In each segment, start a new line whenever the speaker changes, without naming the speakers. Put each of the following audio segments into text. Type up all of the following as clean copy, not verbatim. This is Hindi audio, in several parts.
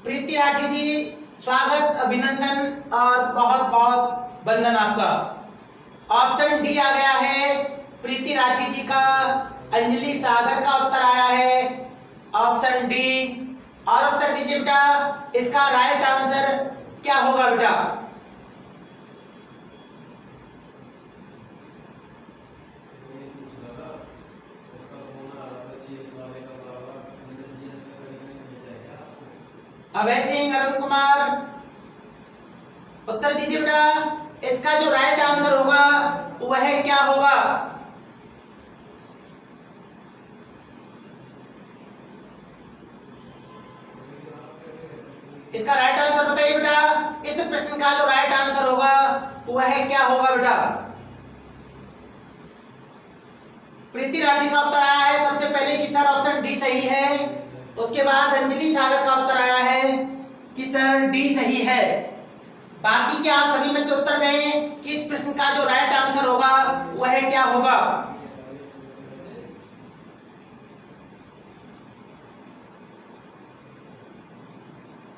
प्रीति राठी जी, स्वागत, अभिनंदन और बहुत बहुत वंदन आपका। ऑप्शन डी आ गया है प्रीति राठी जी का, अंजलि सागर का उत्तर आया है ऑप्शन डी। और उत्तर दीजिए बेटा, इसका राइट आंसर क्या होगा बेटा? अभय सिंह, अरुण कुमार, उत्तर दीजिए बेटा, इसका जो राइट आंसर होगा वह क्या होगा? इसका राइट आंसर बताइए बेटा। इस प्रश्न का जो राइट आंसर होगा वह क्या होगा बेटा? प्रीति राठी का उत्तर आया है सबसे पहले कि सर ऑप्शन डी सही है। उसके बाद अंजलि सागर का उत्तर आया है कि सर डी सही है। बाकी क्या आप सभी मित्र उत्तर दें कि इस प्रश्न का जो राइट आंसर होगा वह क्या होगा?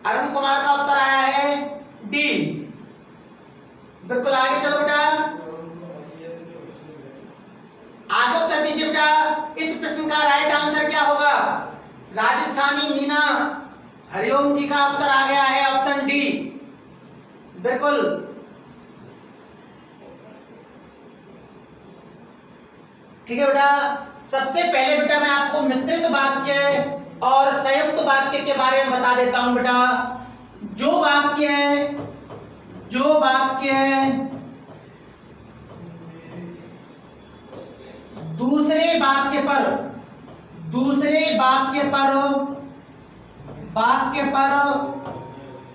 अरुण कुमार का उत्तर आया है डी। बिल्कुल आगे चलो बेटा, आगे उत्तर दीजिए बेटा। इस प्रश्न का राइट आंसर क्या होगा? राजस्थानी मीना हरिओम जी का उत्तर आ गया है ऑप्शन डी। बिल्कुल ठीक है बेटा। सबसे पहले बेटा मैं आपको मिश्रित वाक्य और संयुक्त वाक्य के बारे में बता देता हूं बेटा। जो वाक्य दूसरे वाक्य पर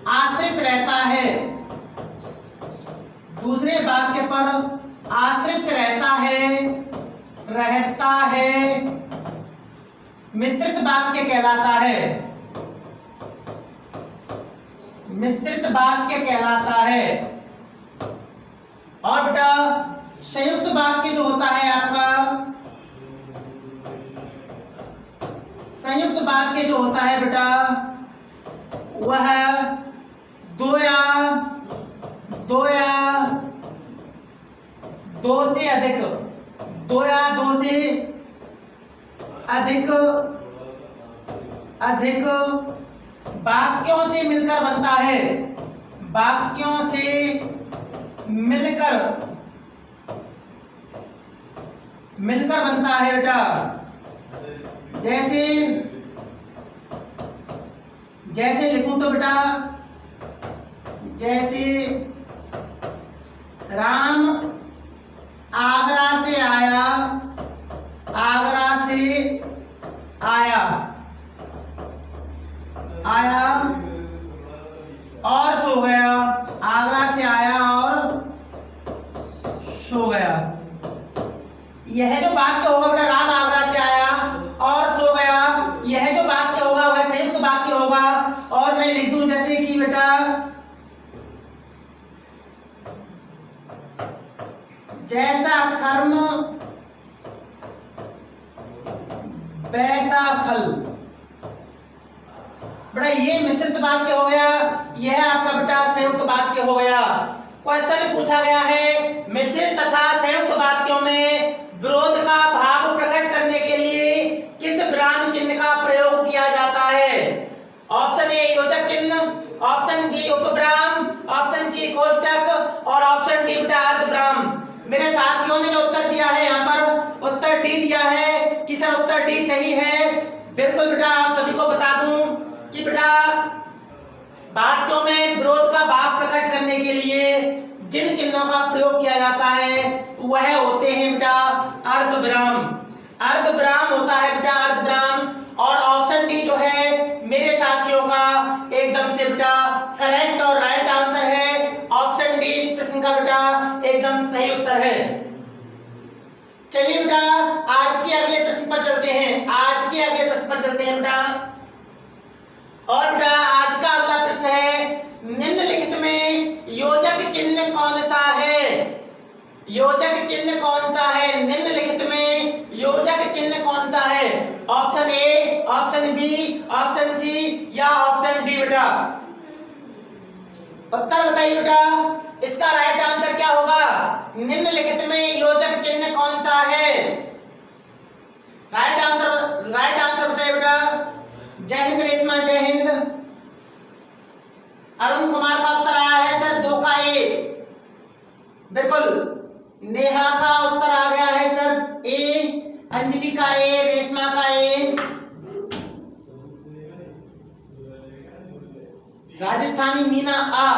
आश्रित रहता है, दूसरे वाक्य पर आश्रित रहता है मिश्रित वाक्य कहलाता है, मिश्रित वाक्य कहलाता है। और बेटा संयुक्त वाक्य जो होता है आपका, संयुक्त वाक्य जो होता है बेटा वह दो या दो से अधिक वाक्यों से मिलकर बनता है, वाक्यों से मिलकर बनता है बेटा। जैसे लिखूं तो बेटा, जैसे राम आगरा से आया और सो गया, आगरा से आया और सो गया। यह जो वाक्य होगा बेटा, राम आगरा से आया और सो गया, यह जो वाक्य होगा वह संयुक्त वाक्य होगा। और मैं लिख दूं जैसे कि बेटा, जैसा कर्म वैसा फल। बेटा ये मिश्रित वाक्य हो गया, यह आपका बेटा संयुक्त वाक्य हो गया। क्वेश्चन पूछा गया है मिश्रित तथा संयुक्त वाक्यों में विरोध का भाव प्रकट करने के लिए किस विराम चिन्ह का प्रयोग किया जाता है? ऑप्शन ए योजक चिन्ह, ऑप्शन बी उपविराम, ऑप्शन सी कोष्टक और ऑप्शन डी बेटा अर्धविराम। मेरे साथियों ने जो उत्तर दिया है यहाँ पर उत्तर डी दिया है कि सर उत्तर डी सही है। बिल्कुल बेटा, आप सभी को बता दूं कि बेटा वाक्यों में विरोध का भाव प्रकट करने के लिए जिन चिन्हों का प्रयोग किया जाता है वह होते हैं बेटा अर्धविराम। अर्धविराम होता है बेटा अर्धविराम। और ऑप्शन डी जो है मेरे साथियों का एकदम से बेटा करेक्ट और राइट आंसर है। ऑप्शन डी इस प्रश्न का बेटा एकदम सही उत्तर है। चलिए बेटा आज के अगले प्रश्न पर चलते हैं, आज के अगले प्रश्न पर चलते हैं बेटा। और बेटा आज का अगला प्रश्न है निम्नलिखित में योजक चिन्ह कौन सा है? योजक चिन्ह कौन सा है? निम्नलिखित में योजक चिन्ह कौन सा है? Option A, option B, option C या ऑप्शन डी बेटा? उत्तर बताइए बेटा, इसका राइट आंसर क्या होगा? निम्नलिखित में योजक चिन्ह कौन सा है? राइट आंसर बताइए बेटा। जय हिंद रेशमा, जय हिंद। अरुण कुमार का उत्तर आया है सर 2 का ए, बिल्कुल। नेहा का उत्तर आ गया है सर ए, अंजलि का ए, रेशमा का ए। राजस्थानी मीना आ।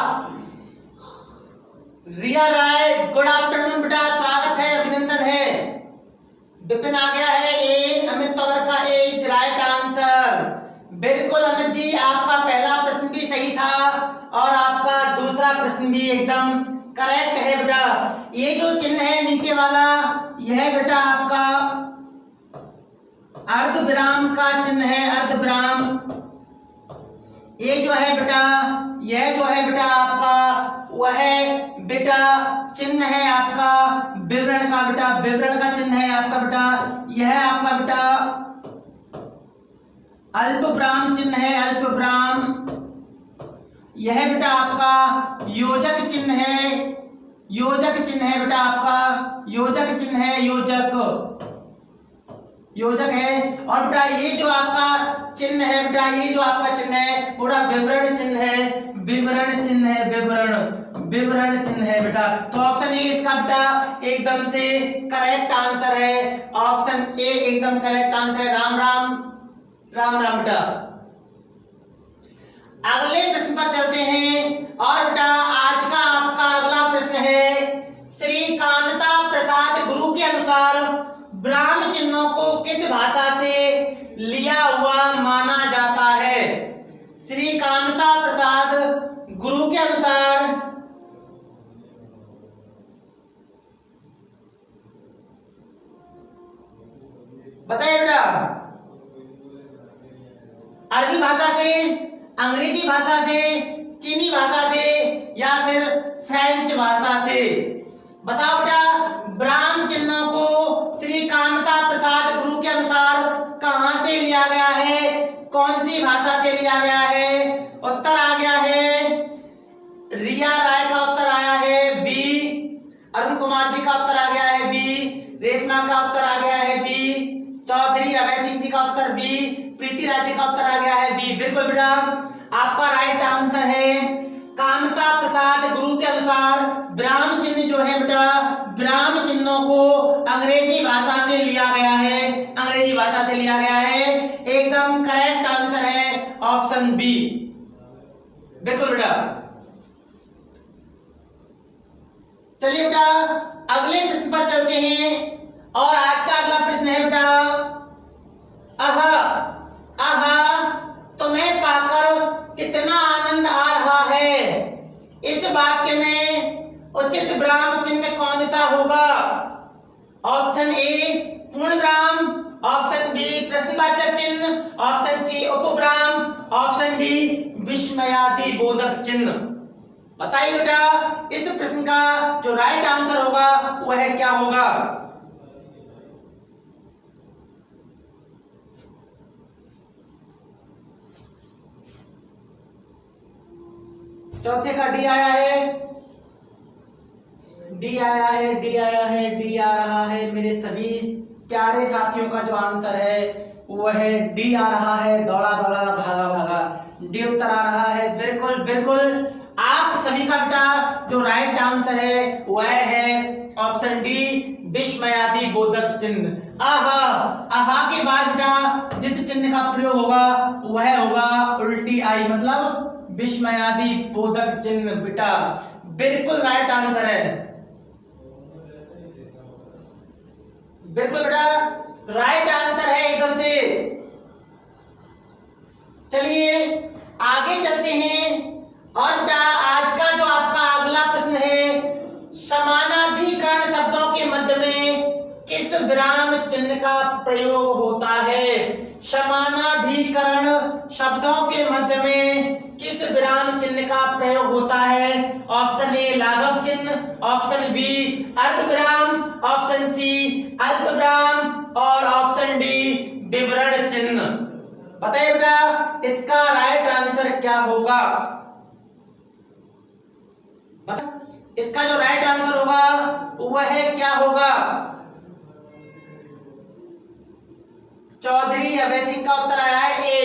रिया राय गुड आफ्टरनून बेटा, स्वागत है, अभिनंदन है। विपिन आ गया है ए, अमित तंवर का ए इज राइट आंसर। बिल्कुल अमित जी, आपका पहला प्रश्न भी सही था और आपका दूसरा प्रश्न भी एकदम करेक्ट है बेटा। ये जो चिन्ह है नीचे वाला, यह बेटा आपका अर्धविराम का चिन्ह है, अर्धविराम। ये जो है बेटा, यह जो है बेटा आपका वह बेटा चिन्ह है आपका विवरण का बेटा, विवरण का चिन्ह है आपका बेटा। यह आपका बेटा अल्पविराम चिन्ह है, अल्पविराम। यह बेटा आपका योजक चिन्ह है, योजक चिन्ह है बेटा आपका, योजक चिन्ह है, योजक है। और बेटा ये जो आपका चिन्ह है बेटा, ये जो आपका चिन्ह है पूरा विवरण चिन्ह है, विवरण चिन्ह है, विवरण चिन्ह है बेटा। तो ऑप्शन ए इसका बेटा एकदम से करेक्ट आंसर है, ऑप्शन ए एकदम करेक्ट आंसर है। राम राम, राम राम बेटा। अगले प्रश्न पर चलते हैं और बेटा आज का आपका अगला प्रश्न है, श्री कामता प्रसाद गुरु के अनुसार ब्राह्म चिन्हों को किस भाषा से लिया हुआ माना जाता है? श्री कामता प्रसाद गुरु के अनुसार बताइए बेटा, अरबी भाषा से, अंग्रेजी भाषा से, चीनी भाषा से या फिर फ्रेंच भाषा से? बताओ बेटा, ब्राह्म चिन्हों को श्री कामता प्रसाद गुरु के अनुसार कहां से लिया गया है, कौन सी भाषा से लिया गया है? उत्तर आ गया है, रिया राय का उत्तर आया है बी, अरुण कुमार जी का उत्तर आ गया है बी, रेशमा का उत्तर आ गया है बी, चौधरी अभय सिंह जी का उत्तर बी, प्रीति राठी का उत्तर आ गया है बी। बिल्कुल बेटा, आपका राइट आंसर है कामता प्रसाद गुरु के अनुसार ब्राह्म चिन्ह जो है बेटा, ब्राह्म चिन्हों को अंग्रेजी भाषा से लिया गया है, अंग्रेजी भाषा से लिया गया है। एकदम करेक्ट आंसर है ऑप्शन बी। बिल्कुल बेटा। चलिए बेटा अगले प्रश्न पर चलते हैं और आज का अगला प्रश्न है बेटा, आहा आहा तुम्हें पाकर कितना आनंद आ रहा है, इस वाक्य में उचित ब्राह्म चिन्ह कौन सा होगा? ऑप्शन ए पूर्ण ब्राह्म, ऑप्शन बी प्रश्नवाचक चिन्ह, ऑप्शन सी उपब्राह्म, ऑप्शन डी विस्मयादि बोधक चिन्ह। बताइए बेटा इस प्रश्न का जो राइट आंसर होगा वह क्या होगा? चौथे का डी आया है, डी आया है, डी आया है, डी आ रहा है। मेरे सभी प्यारे साथियों का जो आंसर है वह है डी आ रहा है, दौड़ा दौड़ा भागा भागा, डी उत्तर आ रहा है। बिल्कुल बिल्कुल, आप सभी का बेटा जो राइट आंसर है वह है ऑप्शन डी विस्मयादि बोधक चिन्ह। आहा आहा के बाद बेटा जिस चिन्ह का प्रयोग होगा वह होगा उल्टी आई, मतलब विस्मयादि बोधक चिन्ह बेटा। बिल्कुल राइट आंसर है, बिल्कुल बेटा राइट आंसर है एकदम से। चलिए आगे चलते हैं और बेटा आज का जो आपका अगला प्रश्न है, समानाधिकरण शब्दों के मध्य में किस विराम चिन्ह का प्रयोग होता है? समानाधिकरण शब्दों के मध्य में किस विराम चिन्ह का प्रयोग होता है? ऑप्शन ए लाघव चिन्ह, ऑप्शन बी अर्धविराम, ऑप्शन सी अल्पविराम और ऑप्शन डी विवरण चिन्ह। बताइए बेटा इसका राइट आंसर क्या होगा? इसका जो राइट आंसर होगा वह क्या होगा? चौधरी अभय सिंह का उत्तर आ रहा है ए।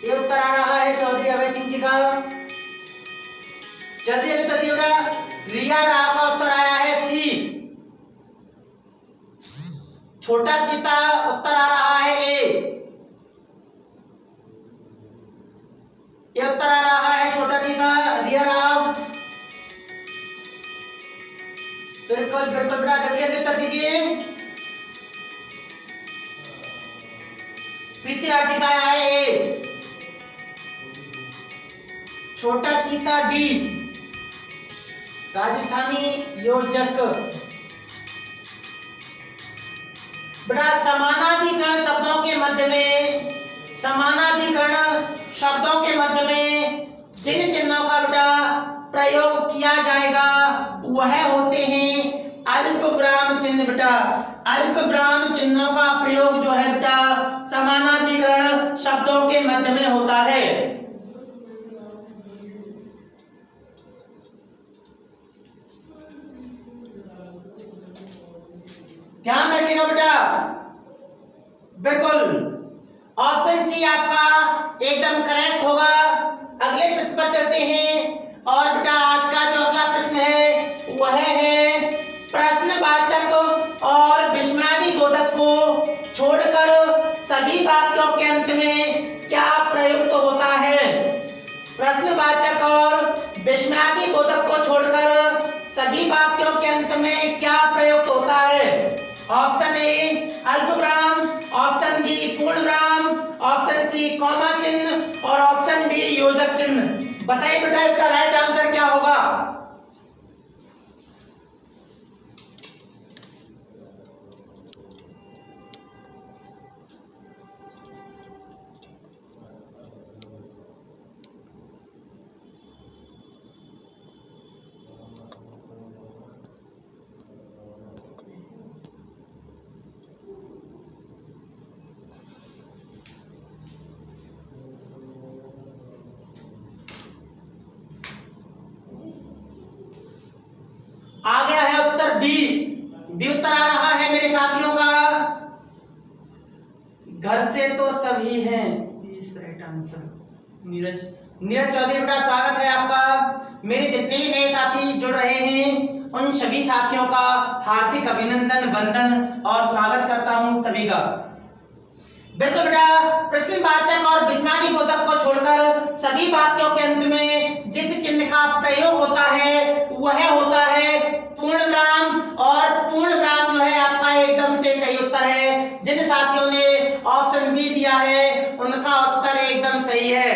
ये उत्तर आ रहा है चौधरी अभय सिंह जी का। जल्दी जल्दी जल्दी बेटा। रिया राव का उत्तर आया है सी। छोटा चीता उत्तर आ रहा है ए। ये उत्तर आ रहा है छोटा चीता, रिया राव। बिल्कुल बिल्कुल बेटा, जल्दी जल्दी उत्तर दीजिए। प्रीति राठी का आया है ए। छोटा चीता डी। राजस्थानी योजक। बेटा समानाधिकरण शब्दों के मध्य में, समानाधिकरण शब्दों के मध्य में जिन चिन्हों का बेटा प्रयोग किया जाएगा वह होते हैं अल्प विराम चिन्ह। बेटा अल्प विराम चिन्हों का प्रयोग जो है बेटा समानाधिकरण शब्दों के मध्य में होता है। ध्यान रखिएगा बेटा। बिल्कुल ऑप्शन सी आपका एकदम करेक्ट होगा। अगले प्रश्न पर चलते हैं और बेटा आज का जो अगला प्रश्न है वह है प्रश्नवाचक और विस्मयादिबोधक को छोड़कर सभी वाक्यों के अंत में क्या प्रयुक्त होता है? प्रश्नवाचक और विस्मयादिबोधक को छोड़कर सभी वाक्यों के अंत में क्या प्रयुक्त होता है? ऑप्शन ए अल्पविराम, ऑप्शन बी पूर्ण विराम, ऑप्शन सी कॉमा चिन्ह और ऑप्शन डी योजक चिन्ह। बताइए बेटा इसका राइट आंसर क्या होगा? आ गया है उत्तर बी। बी उत्तर आ रहा है मेरे साथियों का। घर से तो सभी हैं, इस राइट आंसर। नीरज चौधरी बेटा स्वागत है आपका। मेरे जितने भी नए साथी जुड़ रहे हैं उन सभी साथियों का हार्दिक अभिनंदन, वंदन और स्वागत करता हूं सभी का। बिल्कुल बेटा प्रश्नवाचक और विस्मयादिबोधक को छोड़कर सभी वाक्यों के अंत में जिस चिन्ह का प्रयोग होता है वह होता है पूर्ण विराम। और पूर्ण विराम जो है आपका एकदम से सही उत्तर है। जिन साथियों ने ऑप्शन बी दिया है उनका उत्तर एकदम सही है,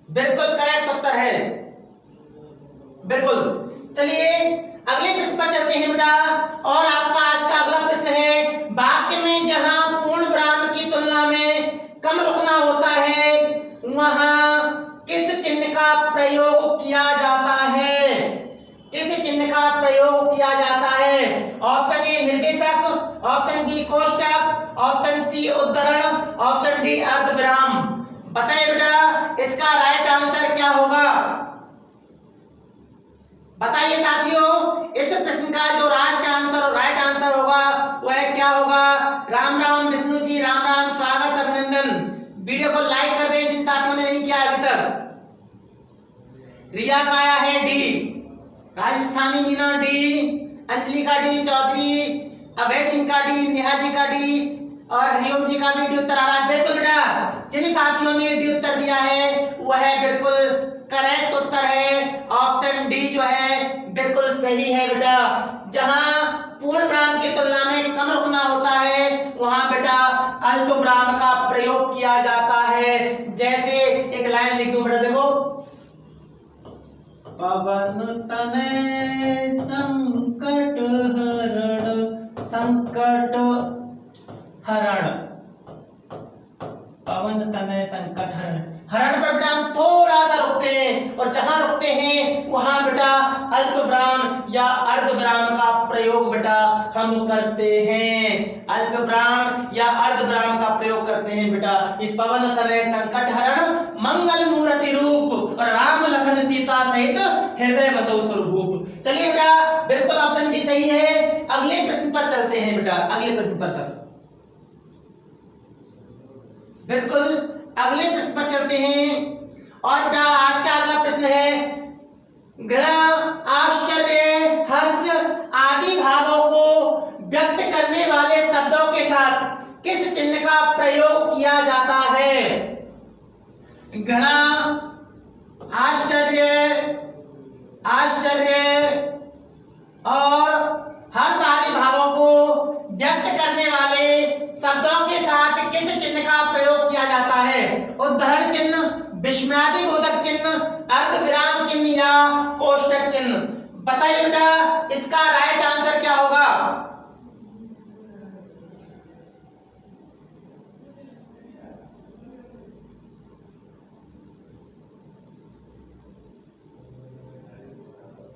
बिल्कुल करेक्ट उत्तर है। बिल्कुल चलिए अगले प्रश्न पर चलते हैं बेटा। और आपका आज का अगला प्रश्न है वाक्य में जहां पूर्ण विराम की तुलना में कम रुकना होता है वहां किस चिन्ह का प्रयोग किया जाता है? किस चिन्ह का प्रयोग किया जाता है? ऑप्शन ए निर्देशक, ऑप्शन बी कोष्टक, ऑप्शन सी उद्धरण, ऑप्शन डी अर्धविराम। बताइए बेटा इसका राइट आंसर क्या होगा? बताइए साथियों इस प्रश्न का जो राइट आंसर होगा वह क्या होगा? राम राम विष्णु जी, राम राम, स्वागत, अभिनंदन। वीडियो को लाइक कर दें जिन साथियों ने नहीं किया अभी तक। रिया का आया है डी, राजस्थानी मीना डी, अंजलि का डी, चौधरी अभय सिंह का डी, नेहा जी का डी और हरिओम जी का भी डी उत्तर आ रहा है। बिल्कुल बेटा जिन साथियों ने डी उत्तर दिया है वह बिल्कुल करेक्ट उत्तर है। ऑप्शन डी जो है बिल्कुल सही है बेटा। जहां पूर्ण विराम की तुलना में कम रुकना होता है वहां बेटा अल्प विराम का प्रयोग किया जाता है। जैसे एक लाइन लिख दूं बेटा, देखो पवन तनय संकट हरण, पवन तनय संकट हरण। हरण पर बेटा हम थोड़ा सा रुकते हैं और जहां रुकते हैं वहां बेटा अल्प विराम या अर्ध विराम का प्रयोग प्रयोग बेटा हम करते हैं, अल्प विराम या अर्ध विराम का प्रयोग करते हैं बेटा। ये पवन तनय संकट हरण मंगल मूर्ति रूप और राम लखन सीता सहित हृदय बसौ स्वरूप। चलिए बेटा बिल्कुल ऑप्शन डी सही है। अगले प्रश्न पर चलते हैं बेटा, अगले प्रश्न पर सर बिल्कुल अगले प्रश्न पर चलते हैं। और बेटा आज का अगला प्रश्न है, ग्रह आश्चर्य हर्ष आदि भावों को व्यक्त करने वाले शब्दों के साथ किस चिन्ह का प्रयोग किया जाता है? ग्रह आश्चर्य और हर्ष आदि भावों को व्यक्त करने वाले शब्दों के साथ किस चिन्ह का प्रयोग किया जाता है? उद्धरण चिन्ह, विस्मयादि बोधक चिन्ह, अर्ध विराम चिन्ह या कोष्टक चिन्ह। बताइए बेटा इसका राइट आंसर क्या होगा?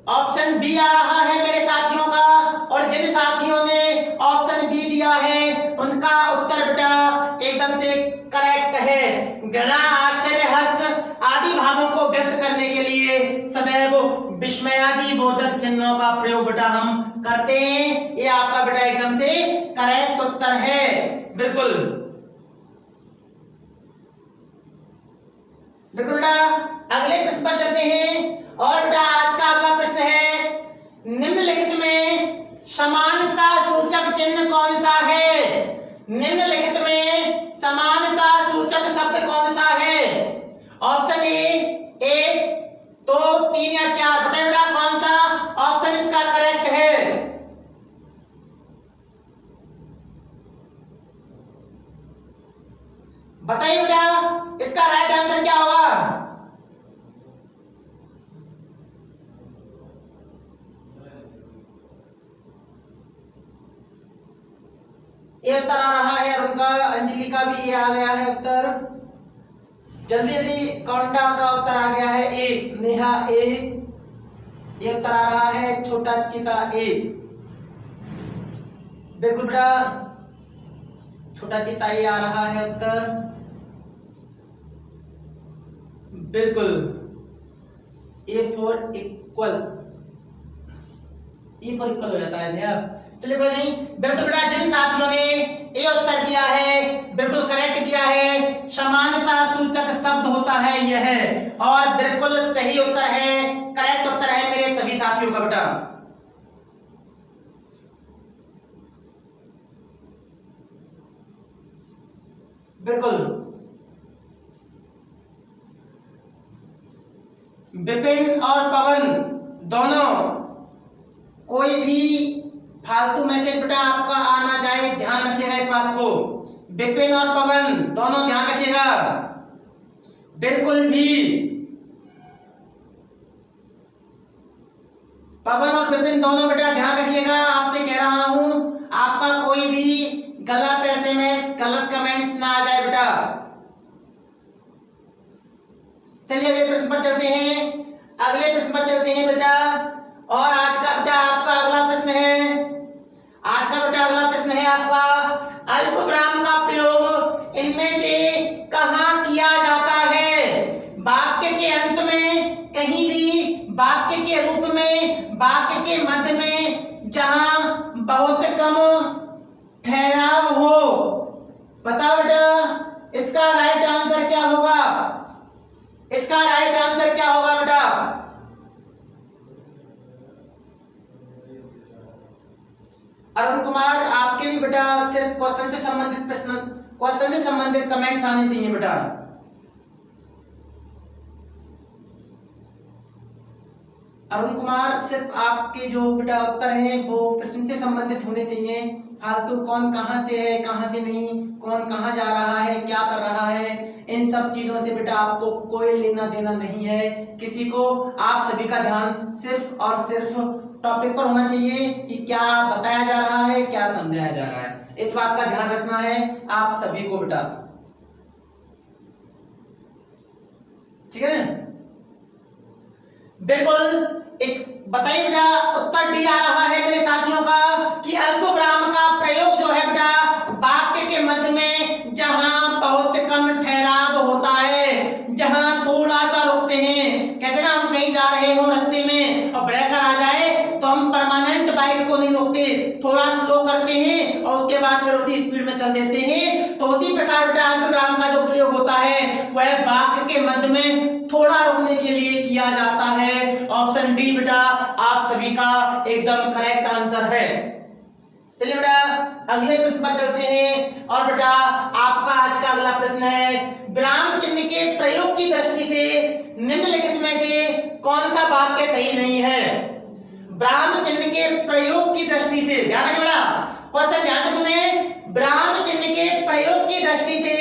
ऑप्शन बी आ रहा है मेरे साथियों का, और जिन साथियों ने ऑप्शन बी दिया है उनका उत्तर बेटा एकदम से करेक्ट है। गणा आश्चर्य हर्ष आदि भावों को व्यक्त करने के लिए सदैव विस्मयादि बोधक चिन्हों का प्रयोग बेटा हम करते हैं। ये आपका बेटा एकदम से करेक्ट उत्तर है। बिल्कुल बिल्कुल बेटा अगले प्रश्न पर चलते हैं। और बेटा आज का अगला प्रश्न है, निम्नलिखित में समानता सूचक चिन्ह कौन सा है? निम्नलिखित में समानता सूचक शब्द कौन सा है? ऑप्शन ए 1, 2, 3 या 4। बताइए बेटा कौन सा ऑप्शन इसका करेक्ट है? बताइए बेटा इसका राइट आंसर क्या होगा? ये उत्तर आ रहा है और उनका अंजलि का भी ये आ गया है उत्तर। जल्दी जल्दी कौंडा का उत्तर आ गया है ए, नेहा ए, ये उत्तर आ रहा है छोटा चीता ए। बिल्कुल बेटा छोटा चीता ये आ रहा है उत्तर। बिल्कुल ए फॉर इक्वल, ई पर इक्वल हो जाता है भैया। चलिए कोई नहीं। बिल्कुल बेटा जिन साथियों ने ए उत्तर दिया है बिल्कुल करेक्ट दिया है। समानता सूचक शब्द होता है यह, और बिल्कुल सही उत्तर है, करेक्ट उत्तर है मेरे सभी साथियों का बेटा। बिल्कुल विपिन और पवन दोनों, कोई भी फालतू मैसेज बेटा आपका आना जाए, ध्यान रखिएगा इस बात को। विपिन और पवन दोनों ध्यान रखिएगा। बिल्कुल भी पवन और विपिन दोनों बेटा ध्यान रखिएगा। आपसे कह रहा हूं आपका कोई भी गलत एसएमएस गलत कमेंट्स ना आ जाए बेटा। चलिए अगले प्रश्न पर चलते हैं। अगले प्रश्न पर चलते हैं बेटा। और आज का बेटा आपका अगला प्रश्न है, आज का बेटा अगला प्रश्न है आपका, अल्प विराम का प्रयोग इनमें से कहां किया जाता है? वाक्य के अंत में, कहीं भी वाक्य के रूप में, वाक्य के मध्य में, जहां बहुत कम ठहराव हो। बताओ बेटा इसका राइट आंसर क्या होगा? इसका राइट आंसर क्या होगा बेटा? अरुण कुमार आपके भी बेटा सिर्फ क्वेश्चन से संबंधित प्रश्न, क्वेश्चन से संबंधित कमेंट्स आने चाहिए बेटा। अरुण कुमार सिर्फ आपके जो बेटा उत्तर हैं वो प्रश्न से संबंधित होने चाहिए। फालतू कौन कहां से है कहां से नहीं, कौन कहां जा रहा है क्या कर रहा है, इन सब चीजों से बेटा आपको कोई लेना देना नहीं है। किसी को आप सभी का ध्यान सिर्फ और सिर्फ टॉपिक पर होना चाहिए कि क्या बताया जा रहा है क्या समझाया जा रहा है। इस बात का ध्यान रखना है आप सभी को बेटा, ठीक है। बिल्कुल। इस बताइए बेटा, उत्तर डी आ रहा है मेरे साथियों का कि अल्पविराम का प्रयोग जो है बेटा वाक्य के मध्य में जहां बहुत कम ठहराव होता है, जहां थोड़ा सा रुकते हैं। कहते ना हम कहीं जा रहे हो रास्ते में और ब्रेकर आ जाए तो हम परमानेंट बाइक को नहीं रोकते, थोड़ा स्लो करते हैं और उसके बाद फिर उसी स्पीड में चल देते हैं। तो उसी प्रकार बेटा अल्पविराम का जो प्रयोग होता है वह वाक्य के मध्य में थोड़ा रुकने के लिए किया जाता है। ऑप्शन डी बेटा आप सभी का एकदम करेक्ट आंसर है। चलिए बेटा अगले प्रश्न पर चलते हैं। और बेटा आपका आज का अगला प्रश्न है, विराम चिन्ह के प्रयोग की दृष्टि से निम्नलिखित में से कौन सा वाक्य सही नहीं है? विराम चिन्ह के प्रयोग की दृष्टि से, ध्यान रखिए बेटा, क्वेश्चन ध्यान से सुने। विराम चिन्ह के प्रयोग की दृष्टि से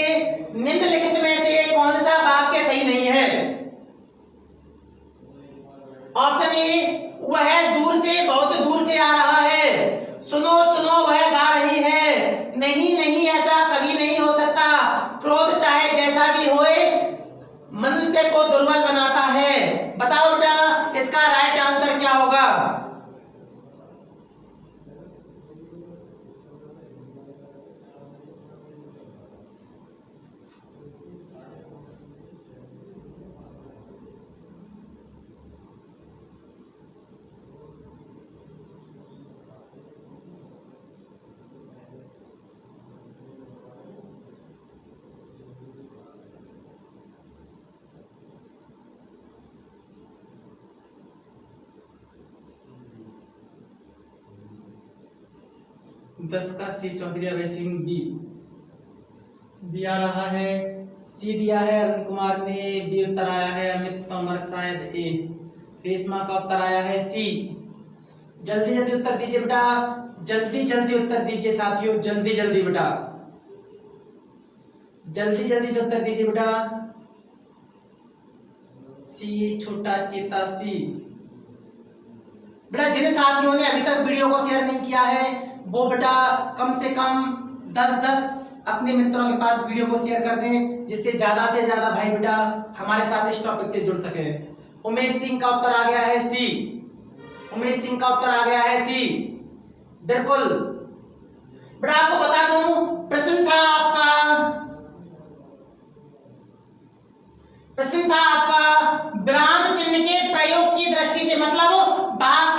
निम्नलिखित में से कौन सा वाक्य सही नहीं है? ऑप्शन ए, वह दूर से, बहुत दूर से आ रहा है। सुनो सुनो वह गा रही है। नहीं नहीं ऐसा कभी नहीं हो सकता। क्रोध चाहे जैसा भी होए मनुष्य को दुर्बल बनाता है। बताओ बेटा इसका राइट आंसर क्या होगा? दस का सी, चौधरी अभय सिंह बी आ रहा है। सी दिया है अरुण कुमार ने, बी उत्तर आया है अमित तोमर शायद ए। रेशमा का उत्तर आया है सी। जल्दी जल्दी उत्तर दीजिए बेटा, जल्दी जल्दी उत्तर दीजिए साथियों, जल्दी जल्दी बेटा, जल्दी जल्दी से उत्तर दीजिए बेटा। सी छोटा चेता सी। बेटा जिन साथियों ने अभी तक वीडियो को शेयर नहीं किया है वो बेटा कम से कम 10-10 अपने मित्रों के पास वीडियो को शेयर कर दें, जिससे ज्यादा से ज्यादा भाई बेटा हमारे साथ इस टॉपिक से जुड़ सके। उमेश सिंह का उत्तर आ गया है सी। उमेश सिंह का उत्तर आ गया है सी। बिल्कुल बेटा आपको बता दूं प्रश्न था आपका विराम चिन्ह के प्रयोग की दृष्टि से, मतलब वाक्य